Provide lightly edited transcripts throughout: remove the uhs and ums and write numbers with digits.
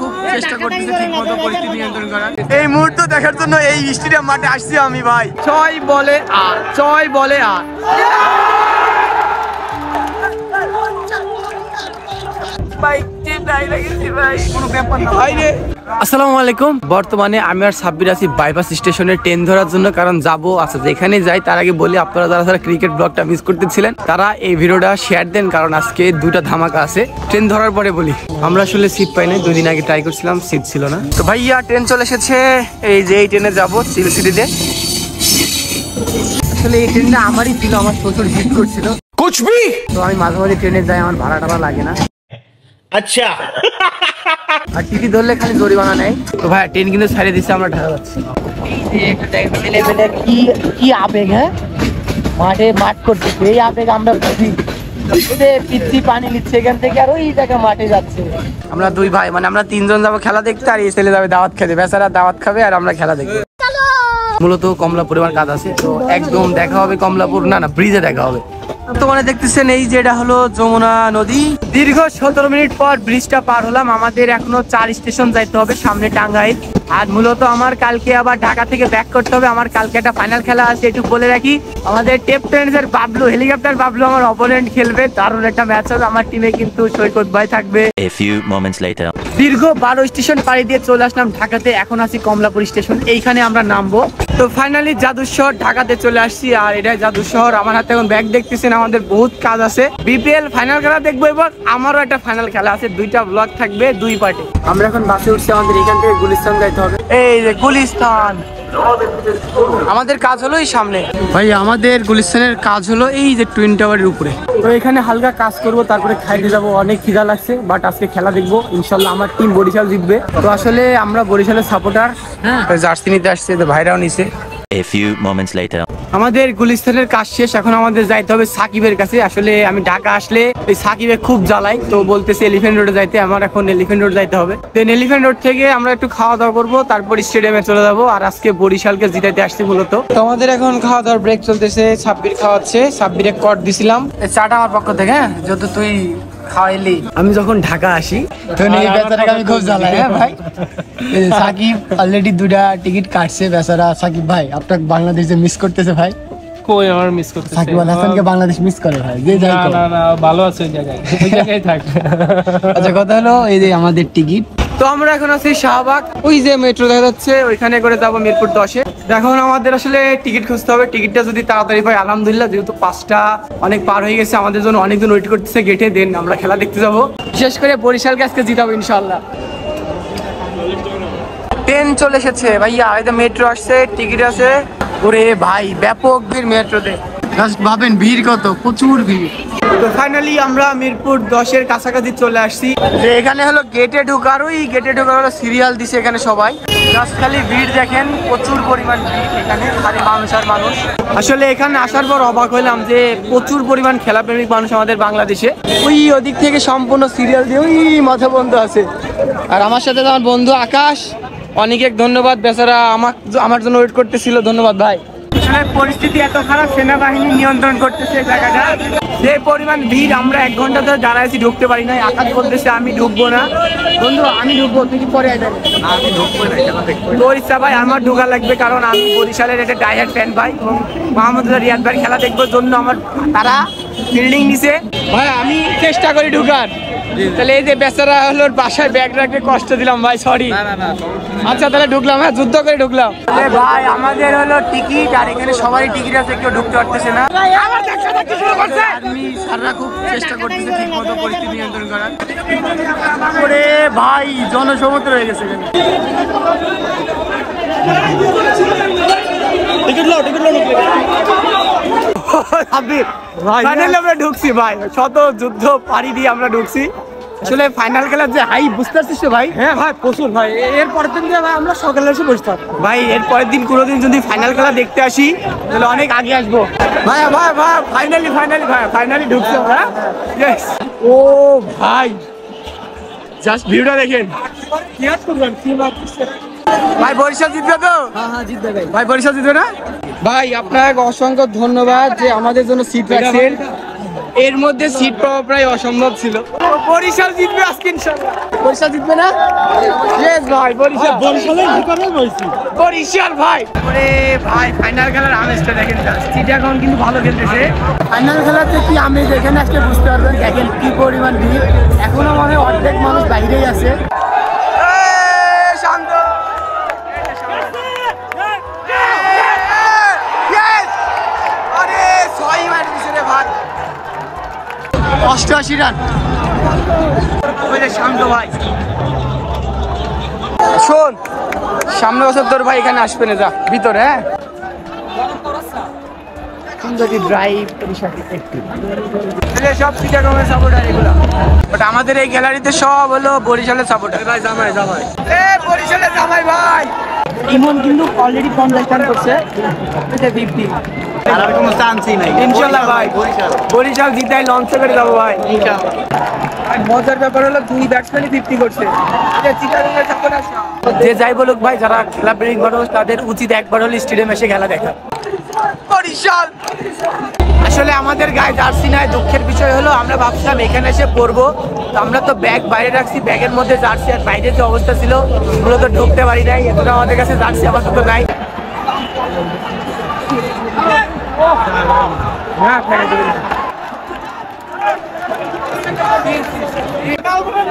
খুব চেষ্টা করতেছে ঠিকমতো পরিস্থিতি নিয়ন্ত্রণ করার। এই মুহূর্ত দেখার জন্য এই স্টেডিয়াম মাঠে আসছি আমি ভাই। ছয় বলে আসসালামু আলাইকুম। বর্তমানে আমি আর সাব্বির আছি বাইপাস স্টেশনে ট্রেন ধরার জন্য, কারণ যাবো আচ্ছা যেখানে যাই তার আগে বলি আপনারা যারা ক্রিকেট ব্লগটা মিস করতেছিলেন তারা এই ভিডিওটা শেয়ার দেন, কারণ আজকে দুটা ধামাকা আছে। ট্রেন ধরার পরে বলি আমরা আসলে সিট পাই নাই, 2 দিন আগে ট্রাই করছিলাম, সিট ছিল না। তো ভাইয়া ট্রেন চলে এসেছে, এই যে এই ট্রেনে যাবো সিটিতে। আসলে এই ট্রেনটা আমারই ছিল, আমার শ্বশুর জিত করছিল কুচবি, তো আমি মাঝে মাঝে ট্রেনে যাই, আমার ভাড়া টাড়া লাগে না। আচ্ছা আর টিটি ধরলে খালি জরিমানা নেই। তো ভাই ট্রেন কিন্তু ছাড়িয়ে দিচ্ছে, আমরা ঢাকা যাচ্ছি। কি আবেগ, হ্যাঁ মাঠে মাঠ করতেছে, এই আবেগ আমরা বুঝি। পিচ্ছি পানি নিচ্ছে এখান থেকে আর ওই জায়গা মাঠে যাচ্ছে। আমরা 2 ভাই, মানে আমরা 3 জন যাবো খেলা দেখতে, আর এই ছেলে যাবে দাওয়াত খেতে। বেচারা দাওয়াত খাবে আর আমরা খেলা দেখবো। মূলত কমলাপুরে আমার কাজ আছে, তো একদম দেখা হবে কমলাপুর, না ব্রিজে দেখা হবে। বর্তমানে দেখতেছেন এই যেটা হলো যমুনা নদী। দীর্ঘ 17 মিনিট পর ব্রিজটা পার হলাম। আমাদের এখনো 4 স্টেশন যাইতে হবে, সামনে টাঙ্গাইল। আর মূলত আমার কালকে আবার ঢাকা থেকে ব্যাক করতে হবে। আমার কালকে একটা ফাইনাল খেলা আছে, একটু বলে রাখি। আমাদের টেপ টেনিসের বাবলু, হেলিকপ্টার বাবলু আমার অপোনেন্ট খেলবে, দারুণ একটা ম্যাচ হবে। আমার টিমে কিন্তু সৈকত ভাই থাকবে। দীর্ঘ 12 স্টেশন পাড়ি দিয়ে চলে আসলাম ঢাকাতে, এখন আছি কমলাপুর স্টেশন, এইখানে আমরা নামবো। তো ফাইনালি জাদুর শহর ঢাকাতে চলে আসছি, আর এটাই জাদুর শহর। আমার হাতে এখন ব্যাগ দেখতেছেন, আমাদের বহুত কাজ আছে। বিপিএল ফাইনাল খেলা দেখবো, এবং আমারও একটা ফাইনাল খেলা আছে, 2টা ব্লগ থাকবে 2 পার্টে। আমরা এখন বাসে উঠছি, আমাদের এখান থেকে গুলিস্তান যাইতে হবে। এই যে গুলিস্তান, আমাদের কাজ হলো এই সামনে। ভাই আমাদের গুলিস্তানের কাজ হলো এই যে টুইন টাওয়ারের উপরে। তো এখানে হালকা কাজ করব, তারপরে খাইতে যাবো। অনেক খিদা লাগছে, বাট আজকে খেলা দেখবো ইনশাল্লাহ। আমার টিম বরিশাল জিতবে। তো আসলে আমরা বরিশালের সাপোর্টার, জার্সি নিতে আসছে, তো ভাইরাও নিছে। A few moments later. আমাদের গুলিস্তানের কাজ শেষ, এখন আমাদের যাইতে হবে সাকিবের কাছে। আসলে আমি ঢাকা আসলে এই সাকিবে খুব জ্বালাই, তো বলতেছে এলিফ্যান্ট রোডে যাইতে। আমার এখন এলিফ্যান্ট রোড যাইতে হবে। তো এলিফ্যান্ট রোড থেকে আমরা একটু খাওয়া দাওয়া করবো, তারপর স্টেডিয়ামে চলে যাবো। আর আজকে বরিশালকে জিতাইতে আসছি মূলত। তো আমাদের এখন খাওয়া দাওয়ার ব্রেক চলতেছে, সাব্বির খাওয়াচ্ছে। সাব্বিরে কট দিছিলাম, চাটা আমার পক্ষ থেকে। হ্যাঁ যেহেতু তুই খাওয়াইলি, আমি যখন ঢাকা আসি তখন এই বেচারাকে আমি খুব জ্বালাই। হ্যাঁ ভাই, সাকিব অলরেডি 2টা টিকিট কাটছে বেচারা। সাকিব ভাই আপনাকে বাংলাদেশে মিস করতেছে ভাই। কই আমার মিস করতেছে? সাকিব আল হাসানকে বাংলাদেশ মিস করে ভাই, যে যাই না না ভালো আছে ওই জায়গায়, ওই জায়গায় থাক। আচ্ছা কথা হলো এই যে আমাদের টিকিট। তো আমরা এখন আছি শাহবাগ, ওই যে মেট্রো দেখা যাচ্ছে, ওইখানে করে যাবো মিরপুর 10-এ। এখন আমাদের আসলে টিকিট খুঁজতে হবে। টিকিটটা যদি তাড়াতাড়ি পাই আলহামদুলিল্লাহ, যেহেতু 5টা অনেক পার হয়ে গেছে, আমাদের জন্য অনেকজন ওয়েট করতেছে গেটে। দেন আমরা খেলা দেখতে যাবো, বিশেষ করে বরিশালকে আজকে জিতাবো ইনশাল্লাহ। ট্রেন চলে এসেছে ভাইয়া, এই যে মেট্রো আসছে, টিকিট আছে। ওরে ভাই ব্যাপক ভিড় মেট্রোতে, জাস্ট ভাবেন ভিড় কত, প্রচুর ভিড়। তো ফাইনালি আমরা মিরপুর 10-এর কাছাকাছি চলে আসছি। এখানে হলো গেটে ঢোকার, ওই গেটে ঢোকার হলো সিরিয়াল দিছে এখানে সবাই। জাস্ট খালি ভিড় দেখেন, প্রচুর পরিমাণ ভিড় এখানে, খালি মানুষ আর মানুষ। আসলে এখানে আসার পর অবাক হইলাম যে প্রচুর পরিমাণ খেলাপ্রেমিক মানুষ আমাদের বাংলাদেশে। ওই ওদিক থেকে সম্পূর্ণ সিরিয়াল দিয়ে ওই মাথা বন্ধ আছে। আর আমার সাথে আমার বন্ধু আকাশ, অনেক ধন্যবাদ, বেচারা আমার জন্য ওয়েট করতেছিল। ধন্যবাদ ভাই। পরিস্থিতি এত খারাপ, সেনাবাহিনী নিয়ন্ত্রণ করতেছে জায়গাটা। যে পরিমাণ ভিড়, আমরা 1 ঘন্টা ধরে দাঁড়াইছি, ঢুকতে পারি নাই। আকাশ বলতেছে আমি ঢুকবো না। বন্ধু আমি ঢুকবো, তুই কি পরে যাবে? আমি ঢুকবো না, তোর ইচ্ছা ভাই, আমার ঢোকা লাগবে, কারণ আমি বরিশালের একটা ডাইহার্ড ফ্যান ভাই। এবং মাহমুদুল্লাহ রিয়াদ ভাই খেলা দেখবার জন্য আমার তারা ফিল্ডিং নিছে ভাই, আমি চেষ্টা করি ঢুকার। তাহলে এই যে বেচারা হলো বাসায় ব্যাগ রাখতে কষ্ট দিলাম ভাই, সরি। আচ্ছা তাহলে ঢুকলাম, হ্যাঁ যুদ্ধ করে ঢুকলাম। ভাই আমাদের হলো টিকিট, আর এখানে সবারই টিকিট আছে, কেউ ঢুকতে পারতেছে না। আমি সারা খুব চেষ্টা করতেছি ঠিকমতো পরিস্থিতি নিয়ন্ত্রণ করার। ওরে ভাই জনসমুদ্র হয়ে গেছে এখানে। টিকিট লো ফাইনালি আমরা ঢুকছি ভাই, শত যুদ্ধ পাড়ি দিয়ে আমরা ঢুকছি। আসলে ফাইনাল খেলার যে হাই বুঝতে পারছিস ভাই? হ্যাঁ ভাই প্রচুর ভাই। এর পরের দিন ভাই আমরা সকালে এসে বসে থাকবো ভাই। এর পরের দিন কোনোদিন যদি ফাইনাল খেলা দেখতে আসি তাহলে অনেক আগে আসবো ভাই। ভাই ভাই ফাইনালি ঢুকছে আমরা। ও ভাই জাস্ট ভিউটা দেখেন ভাই। বরিশাল জিতবে তো? হ্যাঁ জিতবে ভাই। ভাই বরিশাল জিতবে না? ভাই আপনাকে অসংখ্য ধন্যবাদ যে আমাদের জন্য সিট রাখছেন। এর মধ্যে সিট পাওয়া প্রায় অসম্ভব ছিল। বরিশাল জিতবে আজকে ইনশাআল্লাহ। বরিশাল জিতবে না? ইয়েস ভাই, বরিশাল। বরিশালের ভিতরে বইছি। বরিশাল ভাই। ওরে ভাই, ফাইনাল খেলার আমেজটা দেখেন। চিটাগং কিন্তু ভালো খেলতেছে। ফাইনাল খেলাতে কি আমেজ এখানে আজকে বুঝতে পারবেন। দেখেন কি পরিমাণ ভিড়। এখনো মনে হয় অর্ধেক মানুষ বাইরেই আছে। শান্ত। আরে 6 মার দিছে রে ভাই। 88 রান। ওই যে শান্ত ভাই। শোন, সামনে বছর তোর ভাই এখানে আসবে না, যা ভিতরে। হ্যাঁ, সুন্দরী ড্রাইভ সব চিটাগংয়ের সাপোর্টার এগুলো, বাট আমাদের এই গ্যালারিতে সব হলো বরিশালের সাপোর্টার। ভাই জামাই জামাই, এ বরিশালের জামাই ভাই। ইমন কিন্তু অলরেডি 50 রান করছে, 50 আর কোনো চান্সই নাই। ইনশাআল্লাহ ভাই, বরিশাল জিতাই লঞ্চ করে যাবো ভাই ইনশাআল্লাহ। মজার ব্যাপার হলো 2 ব্যাটসম্যানই 50 করছে। এটা চিটাগংয়ের সাপোর্টার। যে যাই বলুক ভাই, যারা খেলা প্রেমিক মানুষ তাদের উচিত একবার হলে স্টেডিয়ামে এসে খেলা দেখা। বরিশাল আসলে আমাদের গায়ে জার্সি নাই। দুঃখের বিষয় হলো আমরা ভাবছিলাম এখানে এসে পরবো, তো আমরা তো ব্যাগ বাইরে রাখছি, ব্যাগের মধ্যে জার্সি, আর বাইরে যে অবস্থা ছিল মূলত ঢুকতে পারি নাই। এতটা আমাদের কাছে জার্সি আপাতত নাই।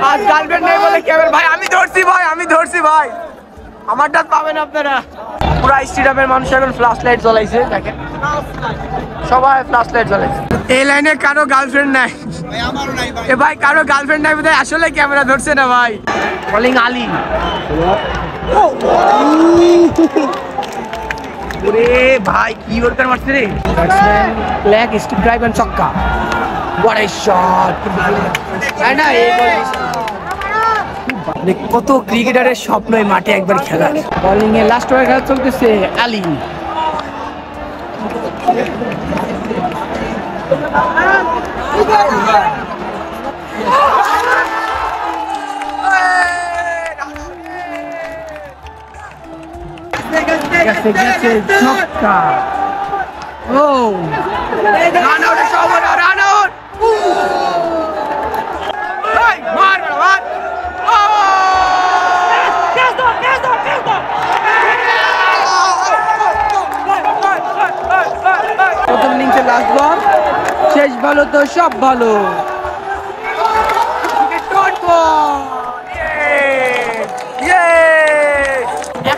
আজ গার্লফ্রেন্ড নেই বলে কেবল ভাই আমি ধরছি ভাই, আমি ধরছি ভাই। আমারটা পাবেন আপনারা। পুরা স্টেডিয়ামের মানুষ এখন ফ্ল্যাশ লাইট জ্বলাইছে, দেখেন সবাই ফ্ল্যাশ লাইট জ্বলাইছে। এই লাইনে কারো গার্লফ্রেন্ড নাই এ ভাই, কারো গার্লফ্রেন্ড নাই বোধহয় আসলে ক্যামেরা ধরছে না ভাই। বলিং আলী। ওরে ভাই কি ওরকার মারছে রে। Batsman leg step drive and ছক্কা। What a shot. তাই না, এই কত ক্রিকেটারের স্বপ্ন এই মাঠে একবার খেলার। বোলিং এ লাস্ট ওভার খেলা চলতেছে। আলী ছক্কা। ও রান আউট, সব রান আউট। মার মার। প্রথম ইনিংসে লাস্ট বল, শেষ ভালো তো সব ভালো।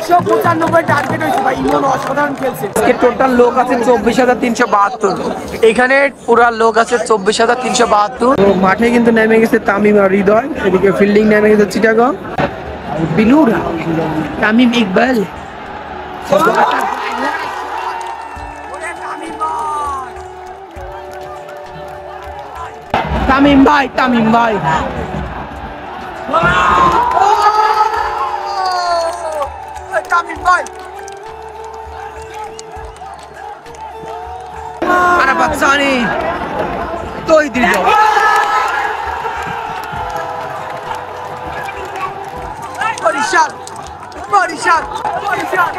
195 টার্গেট হয়েছে ভাই, ইমন অসাধারণ খেলছে। টোটাল লোক আছে 24,372। এখানে পুরা লোক আছে 24,372। মাঠে কিন্তু নেমে গেছে তামিম আর হৃদয়, এদিকে ফিল্ডিং নেমে গেছে চিটাগং বিনুরা, তামিম ইকবাল। তামিম ভাই, তামিম ভাই। তামিম ভাই Arafat Sani তুই দিল। বরিশাল বরিশাল বরিশাল।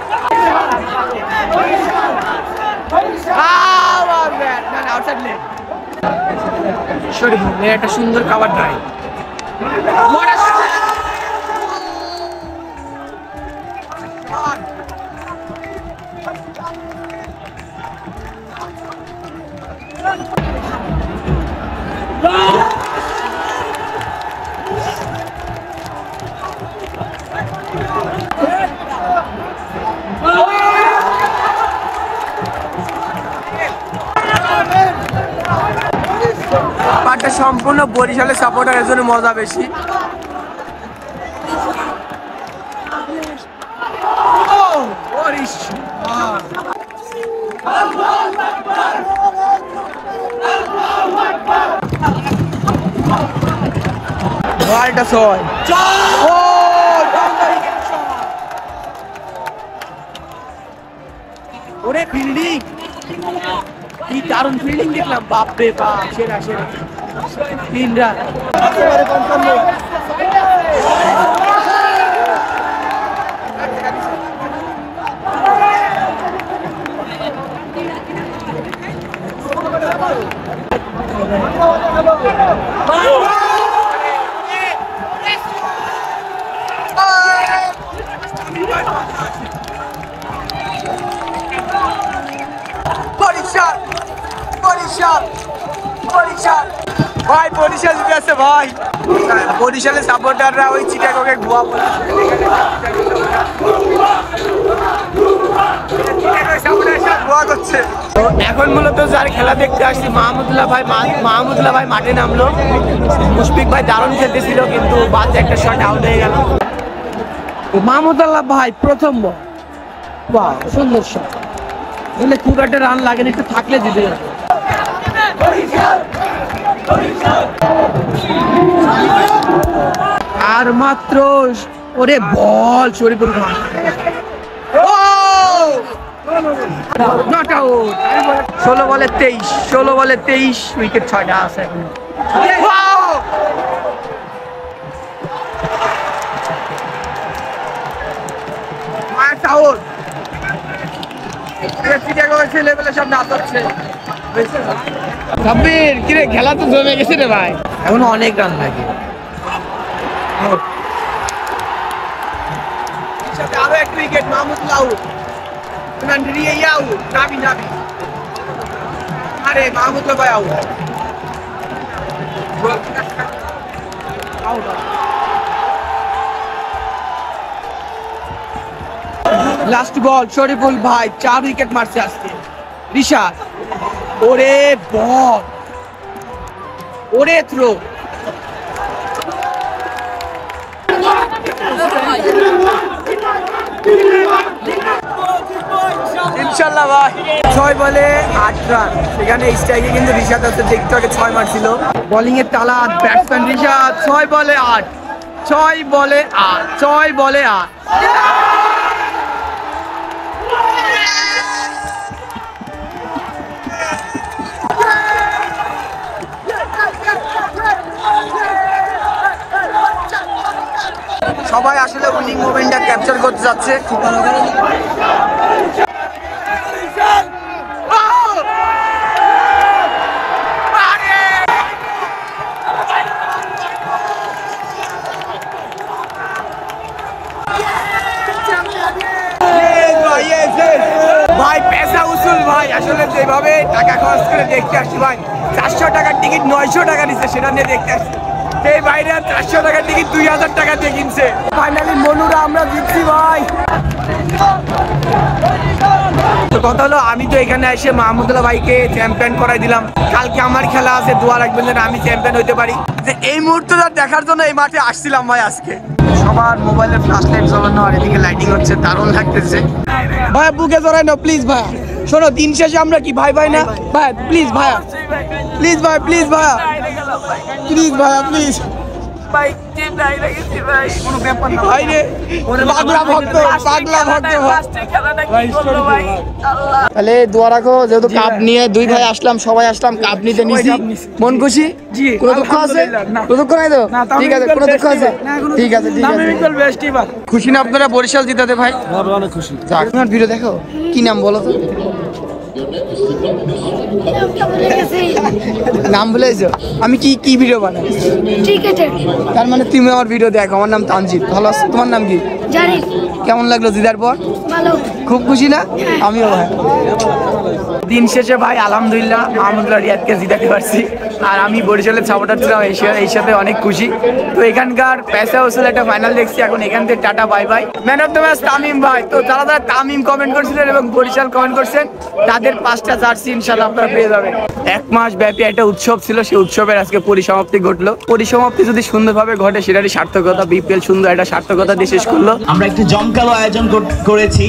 একটা সুন্দর কাভার ড্রাইভ। পাটটা সম্পূর্ণ বরিশালের সাপোর্টারের জন্য মজা বেশি। ওরে ফিল্ডিং, কি দারুণ ফিল্ডিং দেখলাম, বাপরে বাপ, সেরা সেরা। 3 রান। ভাই বরিশাল জিতে আছে ভাই। বরিশালের সাপোর্টাররা ওই চিটাগংকে ভুয়া করছে। তো এখন মূলত যার খেলা দেখতে আসছি মাহমুদুল্লাহ ভাই মাঠে নামলো। মুশফিক ভাই দারুণ খেলতেছিল কিন্তু বাদ একটা শট আউট হয়ে গেল। মাহমুদুল্লাহ ভাই প্রথম বল, বাহ সুন্দর শট। বলে খুব একটা রান লাগেনি, একটু থাকলে জিতে যাবে। আর মাত্র ওরে বল শরীফুল খান, নট আউট। 16 বলে 23 উইকেট 6টা আছে এখন। খেলা তো জমে গেছে রে ভাই, এখন অনেক রান লাগে। আরো এক উইকেট, মাহমুদুল্লাহ আউট, আরে মাহমুদুল্লাহ ভাই আউট। লাস্ট বল শরীফুল ভাই 4 উইকেট মারছে আজকে। রিশাদ, ওরে বল, ওরে থ্রো। ইনশাআল্লাহ ভাই 6 বলে 8 রান। সেখানে স্ট্রাইকে কিন্তু রিশাদ আছে, দেখতে আগে 6 মারছিল। বোলিং এর তালা ব্যাটসম্যান রিশাদ 6 বলে 8, 6 বলে 8, 6 বলে 8। সবাই আসলে উইনিং মোমেন্টটা ক্যাপচার করতে যাচ্ছে। ভাই পেশা উসুল ভাই, আসলে যেভাবে টাকা খরচ করে দেখতে আসছি ভাই, 400 টাকার টিকিট 900 টাকা নিচ্ছে, সেটা নিয়ে দেখতে আসছি। এই বাইরে 400 টাকার টিকিট 2000 টাকা দিয়ে কিনছে। ফাইনালি মনুরা আমরা জিতছি ভাই। তো কথা হলো, আমি তো এখানে এসে মাহমুদুল্লাহ ভাইকে চ্যাম্পিয়ন করাই দিলাম। কালকে আমার খেলা আছে, দোয়া রাখবেন যেন আমি চ্যাম্পিয়ন হইতে পারি। যে এই মুহূর্তটা দেখার জন্য এই মাঠে আসছিলাম ভাই আজকে। সবার মোবাইলের ফ্ল্যাশ লাইট জ্বালানো আর এদিকে লাইটিং হচ্ছে, দারুণ লাগতেছে ভাই। বুকে জড়াই না প্লিজ ভাই। শোনো, দিন শেষে আমরা কি ভাই ভাই না ভাই? প্লিজ ভাইয়া, প্লিজ ভাই, প্লিজ ভাইয়া, প্লিজ ভাইয়া, প্লিজ। তাহলে দোয়া রাখো, যেহেতু কাপ নিয়ে দুই ভাই আসলাম, সবাই আসলাম কাপ নিতে, নিছি। মন খুশি? কোনো দুঃখ আছে? কোনো দুঃখ নাই তো? ঠিক আছে, কোনো দুঃখ আছে? ঠিক আছে, ঠিক আছে। খুশি না আপনারা বরিশাল জিতাতে ভাই? অনেক খুশি। আপনার ভিডিও দেখো, কি নাম বলো তো? নাম বলেছো? আমি কি ভিডিও বানাই? তার মানে তুমি আমার ভিডিও দেখো। আমার নাম তানজিদ। ভালো আছো? তোমার নাম কি? জারিফ। কেমন লাগলো জিতার পর? ভালো। খুব খুশি না? আমিও ভাই। দিন শেষে ভাই আলহামদুলিল্লাহ মাহমুদুল্লাহ রিয়াদকে জিতাতে পারছি। আর আমি বরিশালের সাপোর্টার ছিলাম, এই সাথে অনেক খুশি। তো এখানকার পেশা উসুল একটা ফাইনাল দেখছি। এখন এখান থেকে tata bye bye. Man of the match Tamim ভাই। তো যারা যারা তামিম কমেন্ট করছিলেন এবং বরিশাল কমেন্ট করছেন, তাদের 5টা জার্সি ইনশাআল্লাহ আপনারা পেয়ে যাবেন। 1 মাস ব্যাপী একটা উৎসব ছিল, সেই উৎসবের আজকে পরিসমাপ্তি ঘটলো। পরিসমাপ্তি যদি সুন্দরভাবে ঘটে সেটারই সার্থকতা। বিপিএল সুন্দর একটা সার্থকতা দিয়ে শেষ করলো। আমরা একটি জমকালো আয়োজন করেছি